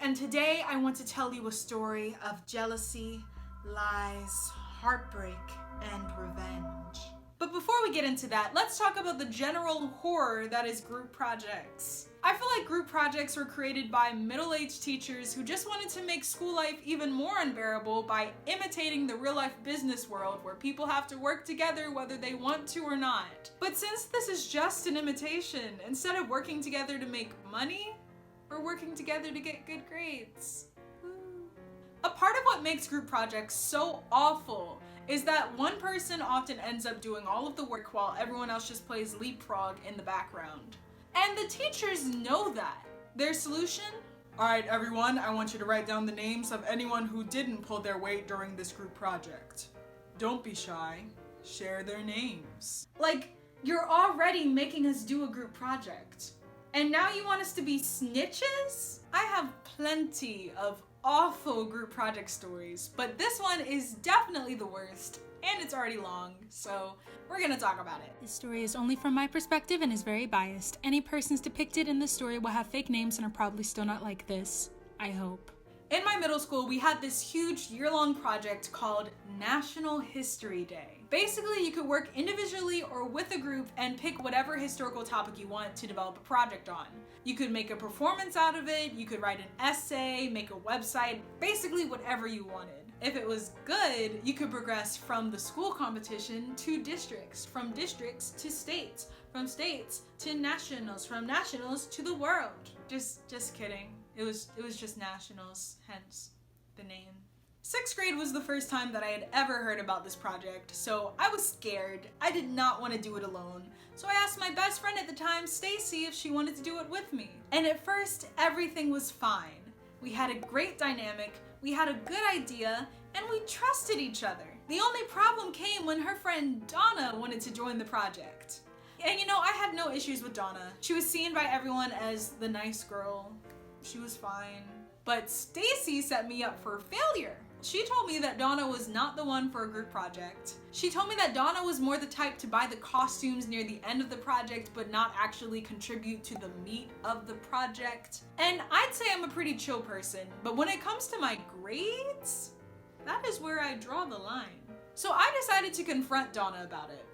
and today I want to tell you a story of jealousy, lies, heartbreak, and revenge. But before we get into that, let's talk about the general horror that is group projects. I feel like group projects were created by middle-aged teachers who just wanted to make school life even more unbearable by imitating the real-life business world where people have to work together whether they want to or not. But since this is just an imitation, instead of working together to make money, we're working together to get good grades. A part of what makes group projects so awful is that one person often ends up doing all of the work while everyone else just plays leapfrog in the background. And the teachers know that. Their solution? Alright everyone, I want you to write down the names of anyone who didn't pull their weight during this group project. Don't be shy. Share their names. Like, you're already making us do a group project. And now you want us to be snitches? I have plenty of awful group project stories, but this one is definitely the worst, and it's already long, so we're gonna talk about it. This story is only from my perspective and is very biased. Any persons depicted in this story will have fake names and are probably still not like this. I hope. In my middle school, we had this huge year-long project called National History Day. Basically, you could work individually or with a group and pick whatever historical topic you want to develop a project on. You could make a performance out of it, you could write an essay, make a website, basically whatever you wanted. If it was good, you could progress from the school competition to districts, from districts to states, from states to nationals, from nationals to the world. Just kidding. It was just nationals, hence the name. 6th grade was the first time that I had ever heard about this project, so I was scared. I did not want to do it alone. So I asked my best friend at the time, Stacy, if she wanted to do it with me. And at first, everything was fine. We had a great dynamic, we had a good idea, and we trusted each other. The only problem came when her friend Donna wanted to join the project. And you know, I had no issues with Donna. She was seen by everyone as the nice girl. She was fine. But Stacy set me up for failure. She told me that Donna was not the one for a group project. She told me that Donna was more the type to buy the costumes near the end of the project but not actually contribute to the meat of the project. And I'd say I'm a pretty chill person, but when it comes to my grades, that is where I draw the line. So I decided to confront Donna about it.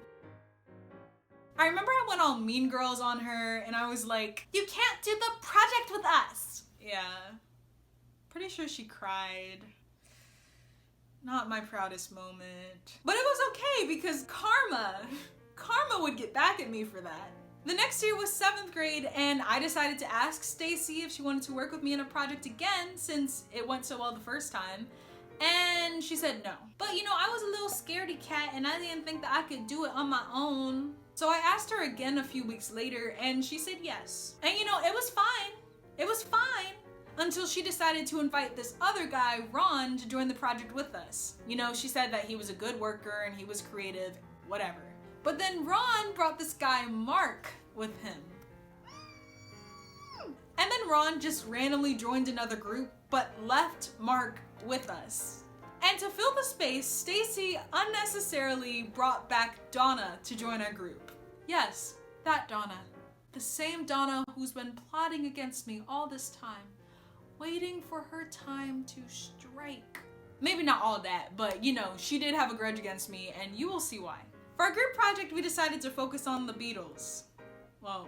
I remember I went all mean girls on her and I was like, "You can't do the project with us!" Yeah, pretty sure she cried. Not my proudest moment. But it was okay because karma would get back at me for that. The next year was 7th grade and I decided to ask Stacy if she wanted to work with me in a project again since it went so well the first time. And she said no. But you know, I was a little scaredy cat and I didn't think that I could do it on my own. So I asked her again a few weeks later and she said yes. And you know, it was fine. It was fine. Until she decided to invite this other guy, Ron, to join the project with us. You know, she said that he was a good worker and he was creative, whatever. But then Ron brought this guy, Mark, with him. And then Ron just randomly joined another group, but left Mark with us. And to fill the space, Stacy unnecessarily brought back Donna to join our group. Yes, that Donna. The same Donna who's been plotting against me all this time. Waiting for her time to strike. Maybe not all that, but you know, she did have a grudge against me and you will see why. For our group project, we decided to focus on the Beatles. Well,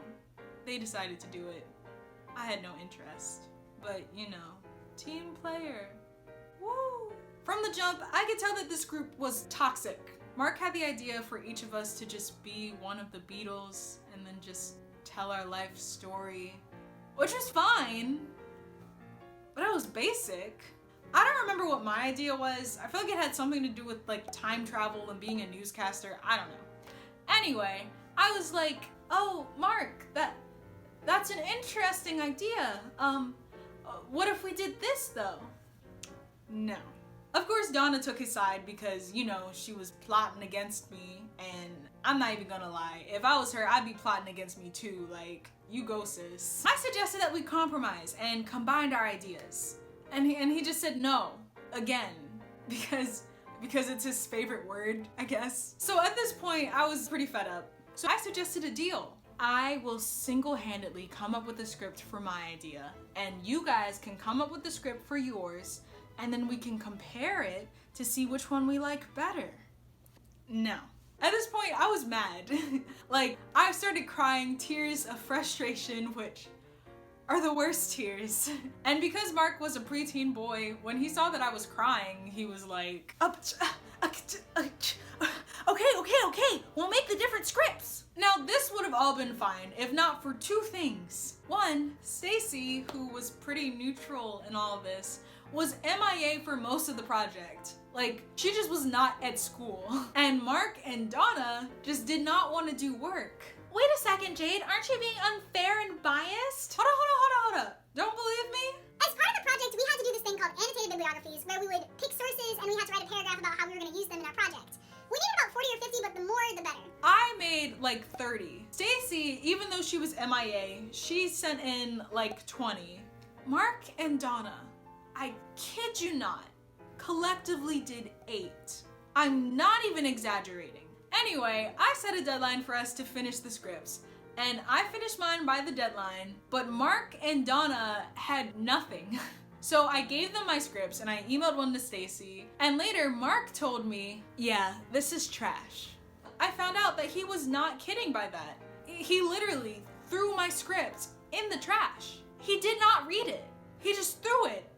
they decided to do it. I had no interest, but you know, team player. Woo! From the jump, I could tell that this group was toxic. Mark had the idea for each of us to just be one of the Beatles and then just tell our life story, which was fine. But it was basic. I don't remember what my idea was. I feel like it had something to do with like time travel and being a newscaster. I don't know. Anyway, I was like, "Oh, Mark, that's an interesting idea. What if we did this though?" No. Of course, Donna took his side because, you know, she was plotting against me, and I'm not even gonna lie. If I was her, I'd be plotting against me too. Like, you go, sis. I suggested that we compromise and combined our ideas. And he just said no, again, because it's his favorite word, I guess. So at this point, I was pretty fed up. So I suggested a deal. I will single-handedly come up with a script for my idea, and you guys can come up with the script for yours, and then we can compare it to see which one we like better. No. At this point, I was mad. Like, I started crying tears of frustration, which are the worst tears. And because Mark was a preteen boy, when he saw that I was crying, he was like, okay, we'll make the different scripts. Now, this would have all been fine if not for two things. One, Stacy, who was pretty neutral in all of this, was MIA for most of the project. Like, she just was not at school. And Mark and Donna just did not want to do work. Wait a second, Jade, aren't you being unfair and biased? Hold up. Don't believe me? As part of the project, we had to do this thing called annotated bibliographies, where we would pick sources and we had to write a paragraph about how we were going to use them in our project. We needed about 40 or 50, but the more, the better. I made like 30. Stacy, even though she was MIA, she sent in like 20. Mark and Donna, I kid you not, collectively did 8. I'm not even exaggerating. Anyway, I set a deadline for us to finish the scripts, and I finished mine by the deadline, but Mark and Donna had nothing. So I gave them my scripts and I emailed one to Stacy, and later Mark told me, yeah, this is trash. I found out that he was not kidding by that. He literally threw my script in the trash. He did not read it. He just threw it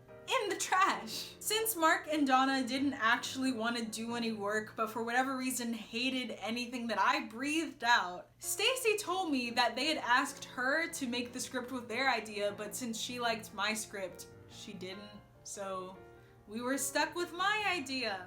in the trash. Since Mark and Donna didn't actually want to do any work, but for whatever reason hated anything that I breathed out, Stacy told me that they had asked her to make the script with their idea, but since she liked my script, she didn't, so we were stuck with my idea.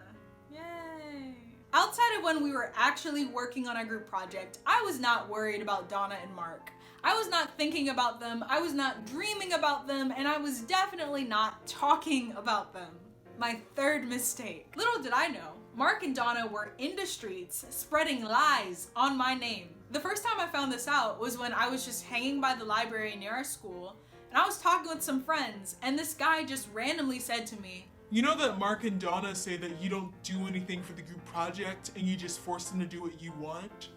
Yay. Outside of when we were actually working on our group project, I was not worried about Donna and Mark. I was not thinking about them, I was not dreaming about them, and I was definitely not talking about them. My third mistake. Little did I know, Mark and Donna were in the streets spreading lies on my name. The first time I found this out was when I was just hanging by the library near our school, and I was talking with some friends, and this guy just randomly said to me, "You know that Mark and Donna say that you don't do anything for the group project and you just force them to do what you want?"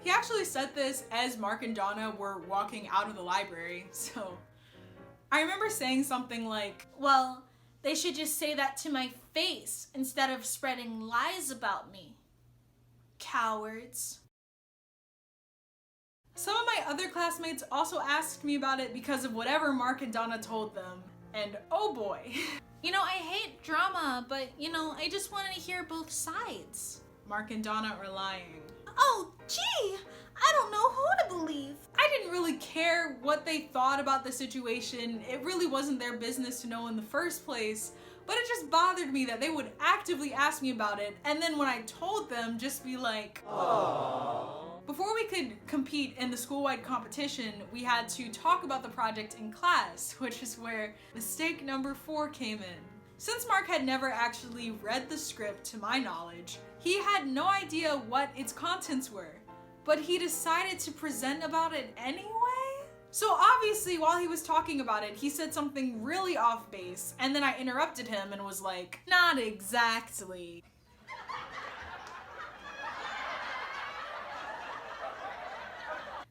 He actually said this as Mark and Donna were walking out of the library, so I remember saying something like, well, they should just say that to my face instead of spreading lies about me. Cowards. Some of my other classmates also asked me about it because of whatever Mark and Donna told them, and oh boy. You know, I hate drama, but I just wanted to hear both sides. Mark and Donna are lying. Oh, gee, I don't know who to believe. I didn't really care what they thought about the situation. It really wasn't their business to know in the first place, but it just bothered me that they would actively ask me about it, and then when I told them, just be like, aww. Before we could compete in the school-wide competition, we had to talk about the project in class, which is where mistake number 4 came in. Since Mark had never actually read the script to my knowledge, he had no idea what its contents were, but he decided to present about it anyway? So obviously while he was talking about it, he said something really off base, and then I interrupted him and was like, not exactly.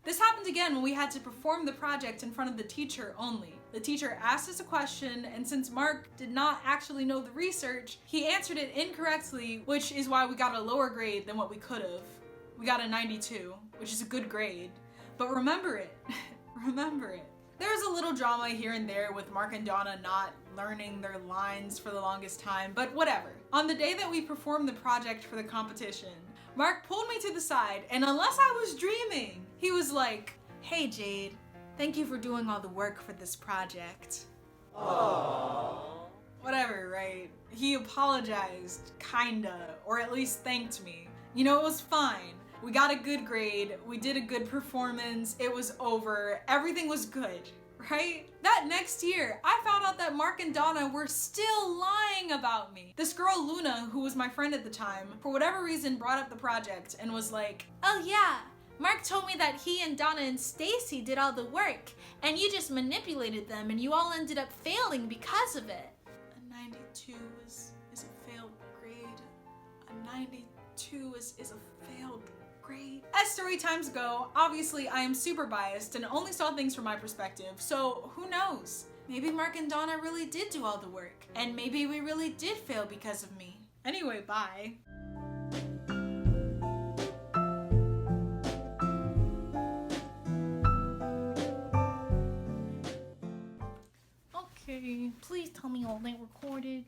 This happened again when we had to perform the project in front of the teacher only. The teacher asked us a question, and since Mark did not actually know the research, he answered it incorrectly, which is why we got a lower grade than what we could have. We got a 92, which is a good grade. But remember it. Remember it. There was a little drama here and there with Mark and Donna not learning their lines for the longest time, but whatever. On the day that we performed the project for the competition, Mark pulled me to the side, and unless I was dreaming, he was like, "Hey Jade, thank you for doing all the work for this project." Aww. Whatever, right? He apologized, kinda, or at least thanked me. It was fine. We got a good grade, we did a good performance, it was over, everything was good, right? That next year, I found out that Mark and Donna were still lying about me. This girl, Luna, who was my friend at the time, for whatever reason brought up the project and was like, "Oh yeah, Mark told me that he and Donna and Stacy did all the work, and you just manipulated them and you all ended up failing because of it." A 92 is a failed grade. A 92 is a failed grade. great. As story times go, obviously I am super biased and only saw things from my perspective, so who knows? Maybe Mark and Donna really did do all the work, and maybe we really did fail because of me. Anyway, bye. Okay, please tell me all that recorded.